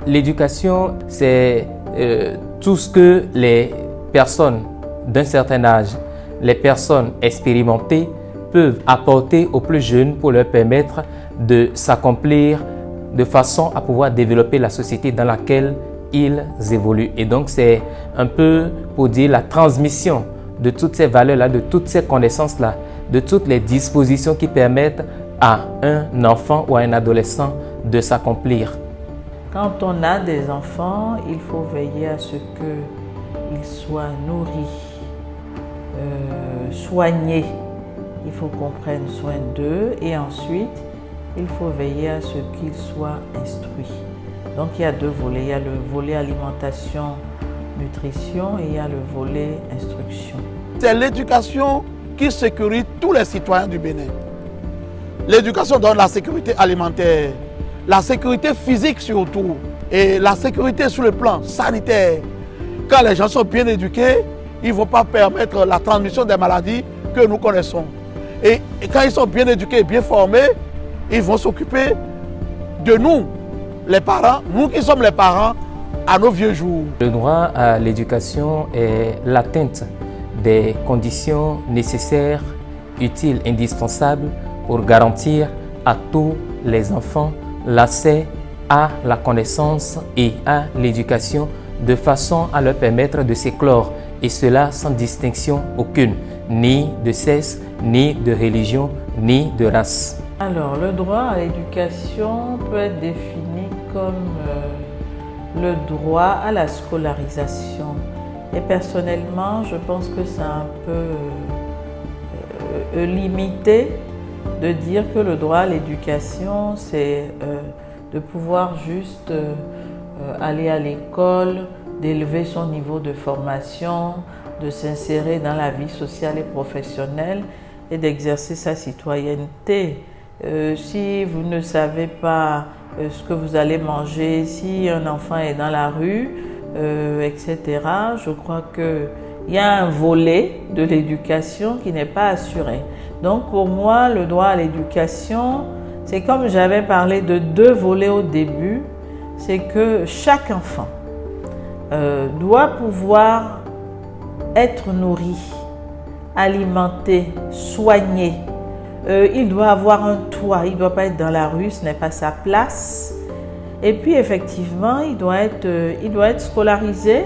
L'éducation, c'est tout ce que les personnes d'un certain âge, les personnes expérimentées peuvent apporter aux plus jeunes pour leur permettre de s'accomplir de façon à pouvoir développer la société dans laquelle ils évoluent. Et donc, c'est un peu pour dire la transmission de toutes ces valeurs-là, de toutes ces connaissances-là, de toutes les dispositions qui permettent à un enfant ou à un adolescent de s'accomplir. Quand on a des enfants, il faut veiller à ce qu'ils soient nourris, soignés. Il faut qu'on prenne soin d'eux et ensuite, il faut veiller à ce qu'ils soient instruits. Donc il y a deux volets. Il y a le volet alimentation, nutrition et il y a le volet instruction. C'est l'éducation qui sécurise tous les citoyens du Bénin. L'éducation donne la sécurité alimentaire, la sécurité physique surtout, et la sécurité sur le plan sanitaire. Quand les gens sont bien éduqués, ils ne vont pas permettre la transmission des maladies que nous connaissons. Et quand ils sont bien éduqués et bien formés, ils vont s'occuper de nous, les parents, nous qui sommes les parents, à nos vieux jours. Le droit à l'éducation est l'atteinte des conditions nécessaires, utiles, indispensables pour garantir à tous les enfants l'accès à la connaissance et à l'éducation de façon à leur permettre de s'éclore, et cela sans distinction aucune, ni de sexe, ni de religion, ni de race. Alors, le droit à l'éducation peut être défini comme le droit à la scolarisation. Et personnellement, je pense que c'est un peu limité de dire que le droit à l'éducation, c'est de pouvoir juste aller à l'école, d'élever son niveau de formation, de s'insérer dans la vie sociale et professionnelle et d'exercer sa citoyenneté. Si vous ne savez pas ce que vous allez manger, si un enfant est dans la rue, etc., je crois qu'il y a un volet de l'éducation qui n'est pas assuré. Donc pour moi, le droit à l'éducation, c'est comme j'avais parlé de deux volets au début, c'est que chaque enfant doit pouvoir être nourri, alimenté, soigné. Il doit avoir un toit, il ne doit pas être dans la rue, ce n'est pas sa place. Et puis effectivement, il doit être scolarisé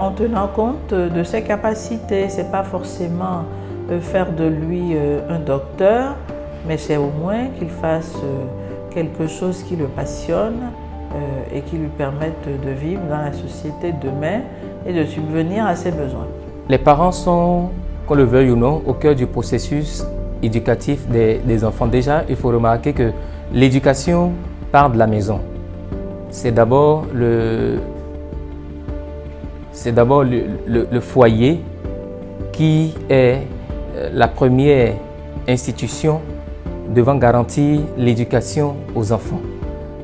en tenant compte de ses capacités. Ce n'est pas forcément faire de lui un docteur, mais c'est au moins qu'il fasse quelque chose qui le passionne et qui lui permette de vivre dans la société de demain et de subvenir à ses besoins. Les parents sont, qu'on le veuille ou non, au cœur du processus éducatif des enfants. Déjà, il faut remarquer que l'éducation part de la maison. C'est d'abord le foyer qui est la première institution devant garantir l'éducation aux enfants.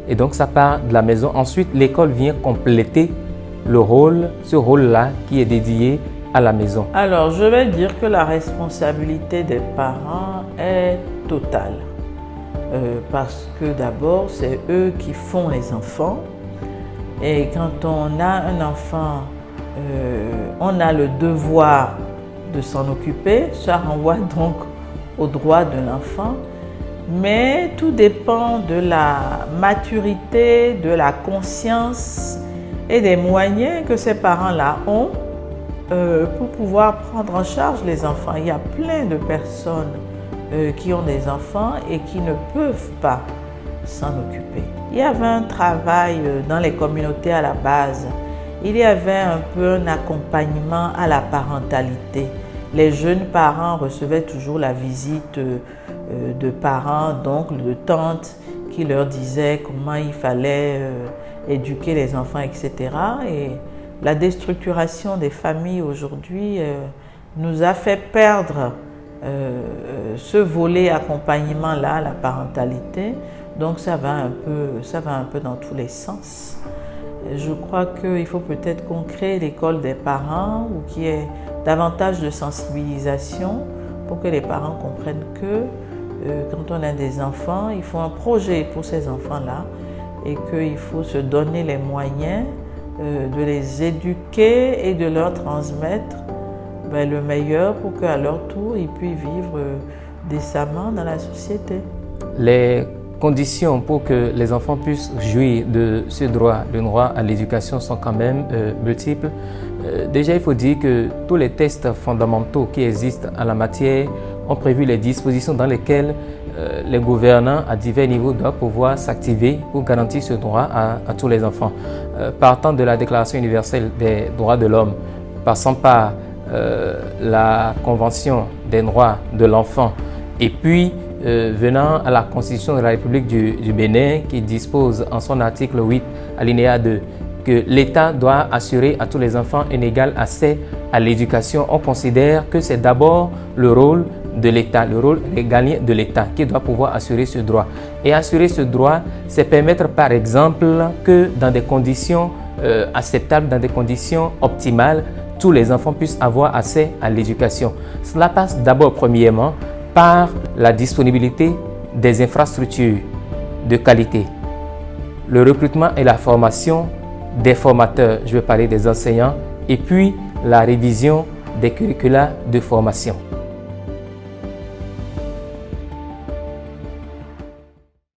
Et donc ça part de la maison. Ensuite, l'école vient compléter ce rôle-là qui est dédié à la maison. Alors, je vais dire que la responsabilité des parents est totale. Parce que d'abord, c'est eux qui font les enfants. Et quand on a un enfant, on a le devoir de s'en occuper. Ça renvoie donc aux droits de l'enfant. Mais tout dépend de la maturité, de la conscience et des moyens que ces parents-là ont pour pouvoir prendre en charge les enfants. Il y a plein de personnes qui ont des enfants et qui ne peuvent pas s'en occuper. Il y avait un travail dans les communautés à la base. Il y avait un peu un accompagnement à la parentalité. Les jeunes parents recevaient toujours la visite de parents, d'oncles, de tantes qui leur disaient comment il fallait éduquer les enfants, etc. Et la déstructuration des familles aujourd'hui nous a fait perdre ce volet accompagnement-là, la parentalité. Donc ça va un peu dans tous les sens. Je crois qu'il faut peut-être qu'on crée l'école des parents ou qu'il y ait davantage de sensibilisation pour que les parents comprennent que quand on a des enfants, il faut un projet pour ces enfants-là et qu'il faut se donner les moyens de les éduquer et de leur transmettre le meilleur pour qu'à leur tour, ils puissent vivre décemment dans la société. Les conditions pour que les enfants puissent jouir de ce droit, le droit à l'éducation, sont quand même multiples. Déjà, il faut dire que tous les textes fondamentaux qui existent en la matière ont prévu les dispositions dans lesquelles les gouvernants à divers niveaux doivent pouvoir s'activer pour garantir ce droit à tous les enfants. Partant de la Déclaration universelle des droits de l'homme, passant par la Convention des droits de l'enfant et puis venant à la Constitution de la République du Bénin qui dispose en son article 8, alinéa 2, que l'État doit assurer à tous les enfants un égal accès à l'éducation. On considère que c'est d'abord le rôle de l'État, le rôle régalien de l'État qui doit pouvoir assurer ce droit. Et assurer ce droit, c'est permettre par exemple que dans des conditions acceptables, dans des conditions optimales, tous les enfants puissent avoir accès à l'éducation. Cela passe d'abord premièrement par la disponibilité des infrastructures de qualité, le recrutement et la formation des formateurs, je vais parler des enseignants, et puis la révision des curricula de formation.